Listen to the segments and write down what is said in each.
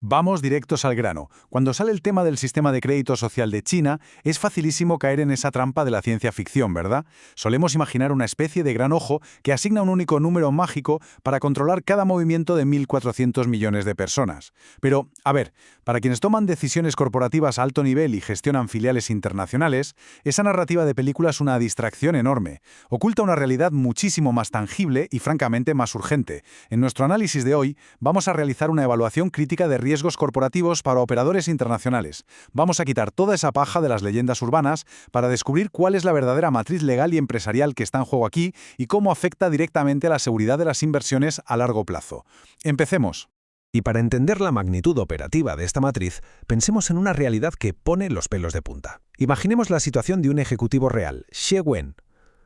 Vamos directos al grano. Cuando sale el tema del sistema de crédito social de China, es facilísimo caer en esa trampa de la ciencia ficción, ¿verdad? Solemos imaginar una especie de gran ojo que asigna un único número mágico para controlar cada movimiento de 1.400 millones de personas. Pero, a ver, para quienes toman decisiones corporativas a alto nivel y gestionan filiales internacionales, esa narrativa de película es una distracción enorme. Oculta una realidad muchísimo más tangible y francamente más urgente. En nuestro análisis de hoy, vamos a realizar una evaluación crítica de riesgos corporativos para operadores internacionales. Vamos a quitar toda esa paja de las leyendas urbanas para descubrir cuál es la verdadera matriz legal y empresarial que está en juego aquí y cómo afecta directamente a la seguridad de las inversiones a largo plazo. Empecemos. Y para entender la magnitud operativa de esta matriz, pensemos en una realidad que pone los pelos de punta. Imaginemos la situación de un ejecutivo real, Xie Wen.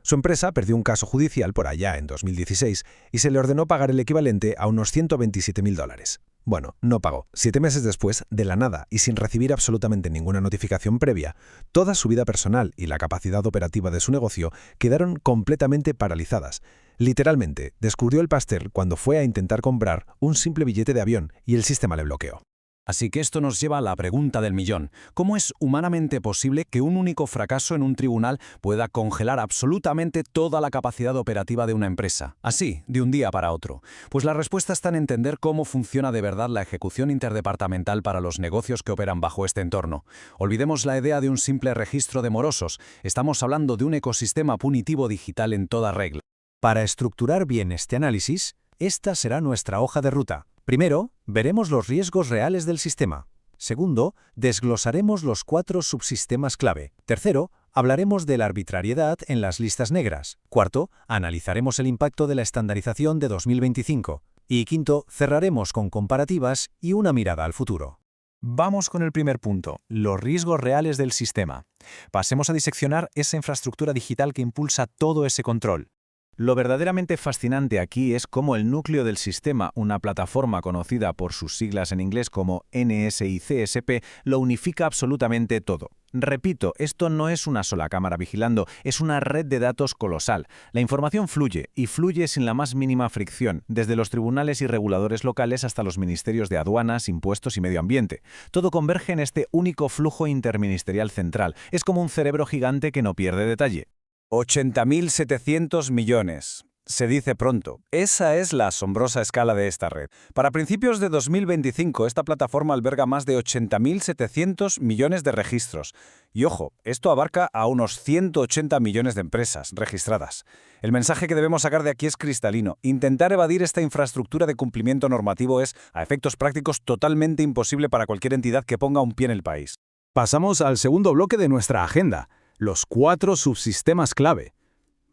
Su empresa perdió un caso judicial por allá en 2016 y se le ordenó pagar el equivalente a unos $127.000. Bueno, no pagó. 7 meses después, de la nada y sin recibir absolutamente ninguna notificación previa, toda su vida personal y la capacidad operativa de su negocio quedaron completamente paralizadas. Literalmente, descubrió el pastel cuando fue a intentar comprar un simple billete de avión y el sistema le bloqueó. Así que esto nos lleva a la pregunta del millón. ¿Cómo es humanamente posible que un único fracaso en un tribunal pueda congelar absolutamente toda la capacidad operativa de una empresa? Así, de un día para otro. Pues la respuesta está en entender cómo funciona de verdad la ejecución interdepartamental para los negocios que operan bajo este entorno. Olvidemos la idea de un simple registro de morosos. Estamos hablando de un ecosistema punitivo digital en toda regla. Para estructurar bien este análisis, esta será nuestra hoja de ruta. Primero, veremos los riesgos reales del sistema. Segundo, desglosaremos los 4 subsistemas clave. Tercero, hablaremos de la arbitrariedad en las listas negras. Cuarto, analizaremos el impacto de la estandarización de 2025. Y quinto, cerraremos con comparativas y una mirada al futuro. Vamos con el primer punto, los riesgos reales del sistema. Pasemos a diseccionar esa infraestructura digital que impulsa todo ese control. Lo verdaderamente fascinante aquí es cómo el núcleo del sistema, una plataforma conocida por sus siglas en inglés como NSICSP, lo unifica absolutamente todo. Repito, esto no es una sola cámara vigilando, es una red de datos colosal. La información fluye, y fluye sin la más mínima fricción, desde los tribunales y reguladores locales hasta los ministerios de aduanas, impuestos y medio ambiente. Todo converge en este único flujo interministerial central. Es como un cerebro gigante que no pierde detalle. 80.700 millones. Se dice pronto. Esa es la asombrosa escala de esta red. Para principios de 2025, esta plataforma alberga más de 80.700 millones de registros. Y ojo, esto abarca a unos 180 millones de empresas registradas. El mensaje que debemos sacar de aquí es cristalino. Intentar evadir esta infraestructura de cumplimiento normativo es, a efectos prácticos, totalmente imposible para cualquier entidad que ponga un pie en el país. Pasamos al segundo bloque de nuestra agenda. Los 4 subsistemas clave.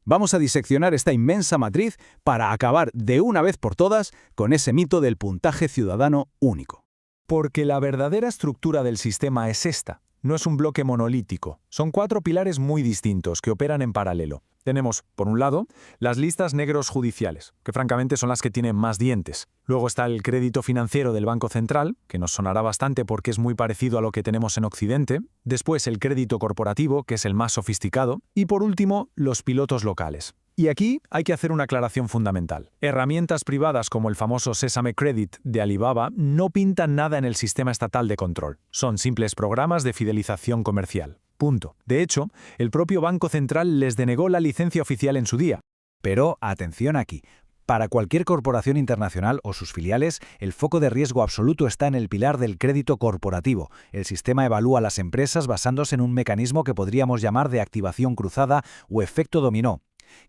Vamos a diseccionar esta inmensa matriz para acabar de una vez por todas con ese mito del puntaje ciudadano único. Porque la verdadera estructura del sistema es esta. No es un bloque monolítico. Son 4 pilares muy distintos que operan en paralelo. Tenemos, por un lado, las listas negros judiciales, que francamente son las que tienen más dientes. Luego está el crédito financiero del Banco Central, que nos sonará bastante porque es muy parecido a lo que tenemos en Occidente. Después el crédito corporativo, que es el más sofisticado. Y por último, los pilotos locales. Y aquí hay que hacer una aclaración fundamental. Herramientas privadas como el famoso Sesame Credit de Alibaba no pintan nada en el sistema estatal de control. Son simples programas de fidelización comercial. Punto. De hecho, el propio Banco Central les denegó la licencia oficial en su día. Pero atención aquí. Para cualquier corporación internacional o sus filiales, el foco de riesgo absoluto está en el pilar del crédito corporativo. El sistema evalúa a las empresas basándose en un mecanismo que podríamos llamar de activación cruzada o efecto dominó.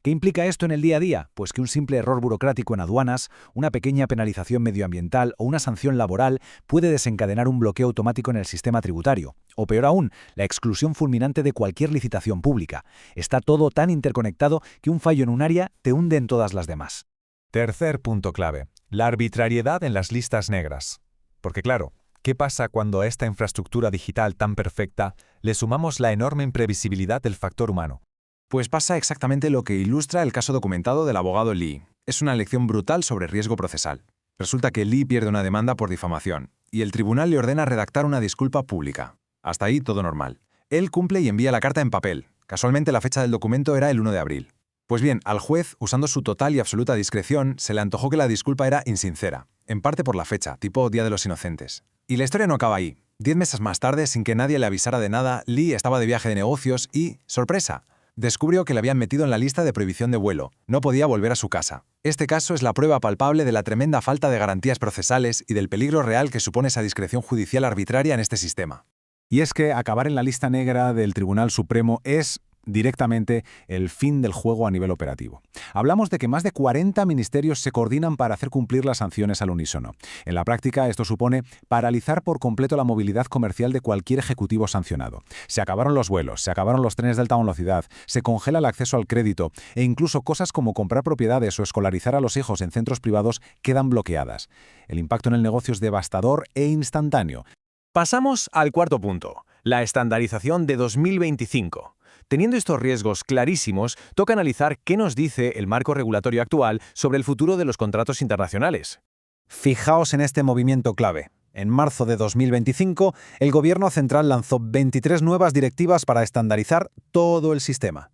¿Qué implica esto en el día a día? Pues que un simple error burocrático en aduanas, una pequeña penalización medioambiental o una sanción laboral puede desencadenar un bloqueo automático en el sistema tributario. O peor aún, la exclusión fulminante de cualquier licitación pública. Está todo tan interconectado que un fallo en un área te hunde en todas las demás. Tercer punto clave, la arbitrariedad en las listas negras. Porque claro, ¿qué pasa cuando a esta infraestructura digital tan perfecta le sumamos la enorme imprevisibilidad del factor humano? Pues pasa exactamente lo que ilustra el caso documentado del abogado Lee. Es una lección brutal sobre riesgo procesal. Resulta que Lee pierde una demanda por difamación, y el tribunal le ordena redactar una disculpa pública. Hasta ahí todo normal. Él cumple y envía la carta en papel. Casualmente la fecha del documento era el 1 de abril. Pues bien, al juez, usando su total y absoluta discreción, se le antojó que la disculpa era insincera, en parte por la fecha, tipo Día de los Inocentes. Y la historia no acaba ahí. 10 meses más tarde, sin que nadie le avisara de nada, Lee estaba de viaje de negocios y, sorpresa, descubrió que le habían metido en la lista de prohibición de vuelo. No podía volver a su casa. Este caso es la prueba palpable de la tremenda falta de garantías procesales y del peligro real que supone esa discreción judicial arbitraria en este sistema. Y es que acabar en la lista negra del Tribunal Supremo es directamente el fin del juego a nivel operativo. Hablamos de que más de 40 ministerios se coordinan para hacer cumplir las sanciones al unísono. En la práctica, esto supone paralizar por completo la movilidad comercial de cualquier ejecutivo sancionado. Se acabaron los vuelos, se acabaron los trenes de alta velocidad, se congela el acceso al crédito e incluso cosas como comprar propiedades o escolarizar a los hijos en centros privados quedan bloqueadas. El impacto en el negocio es devastador e instantáneo. Pasamos al cuarto punto, la estandarización de 2025. Teniendo estos riesgos clarísimos, toca analizar qué nos dice el marco regulatorio actual sobre el futuro de los contratos internacionales. Fijaos en este movimiento clave. En marzo de 2025, el Gobierno central lanzó 23 nuevas directivas para estandarizar todo el sistema.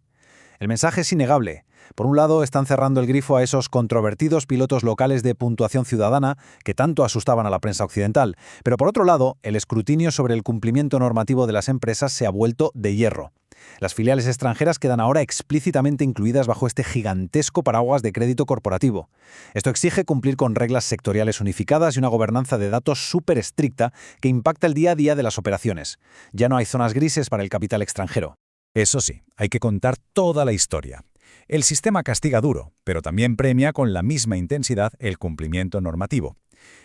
El mensaje es innegable. Por un lado, están cerrando el grifo a esos controvertidos pilotos locales de puntuación ciudadana que tanto asustaban a la prensa occidental, pero por otro lado, el escrutinio sobre el cumplimiento normativo de las empresas se ha vuelto de hierro. Las filiales extranjeras quedan ahora explícitamente incluidas bajo este gigantesco paraguas de crédito corporativo. Esto exige cumplir con reglas sectoriales unificadas y una gobernanza de datos súper estricta que impacta el día a día de las operaciones. Ya no hay zonas grises para el capital extranjero. Eso sí, hay que contar toda la historia. El sistema castiga duro, pero también premia con la misma intensidad el cumplimiento normativo.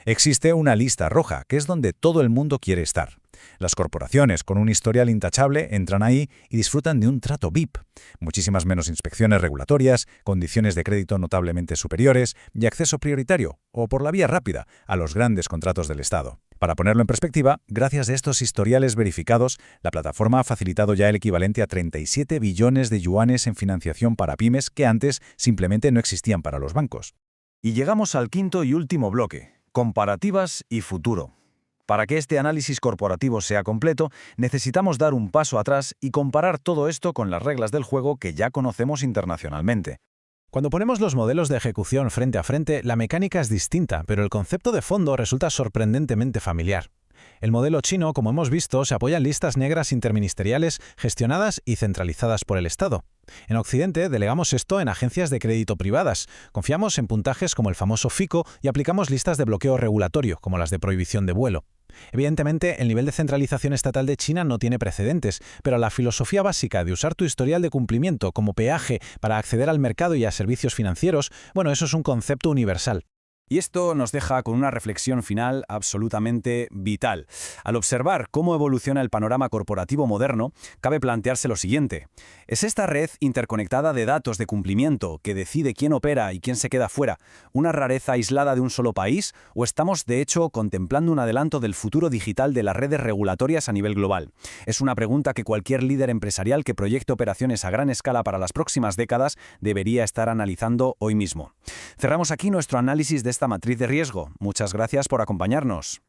Existe una lista roja, que es donde todo el mundo quiere estar. Las corporaciones con un historial intachable entran ahí y disfrutan de un trato VIP, muchísimas menos inspecciones regulatorias, condiciones de crédito notablemente superiores y acceso prioritario, o por la vía rápida, a los grandes contratos del Estado. Para ponerlo en perspectiva, gracias a estos historiales verificados, la plataforma ha facilitado ya el equivalente a 37 billones de yuanes en financiación para pymes que antes simplemente no existían para los bancos. Y llegamos al quinto y último bloque, comparativas y futuro. Para que este análisis corporativo sea completo, necesitamos dar un paso atrás y comparar todo esto con las reglas del juego que ya conocemos internacionalmente. Cuando ponemos los modelos de ejecución frente a frente, la mecánica es distinta, pero el concepto de fondo resulta sorprendentemente familiar. El modelo chino, como hemos visto, se apoya en listas negras interministeriales gestionadas y centralizadas por el Estado. En Occidente delegamos esto en agencias de crédito privadas, confiamos en puntajes como el famoso FICO y aplicamos listas de bloqueo regulatorio, como las de prohibición de vuelo. Evidentemente, el nivel de centralización estatal de China no tiene precedentes, pero la filosofía básica de usar tu historial de cumplimiento como peaje para acceder al mercado y a servicios financieros, bueno, eso es un concepto universal. Y esto nos deja con una reflexión final absolutamente vital. Al observar cómo evoluciona el panorama corporativo moderno, cabe plantearse lo siguiente. ¿Es esta red interconectada de datos de cumplimiento que decide quién opera y quién se queda fuera una rareza aislada de un solo país? ¿O estamos, de hecho, contemplando un adelanto del futuro digital de las redes regulatorias a nivel global? Es una pregunta que cualquier líder empresarial que proyecte operaciones a gran escala para las próximas décadas debería estar analizando hoy mismo. Cerramos aquí nuestro análisis de esta matriz de riesgo. Muchas gracias por acompañarnos.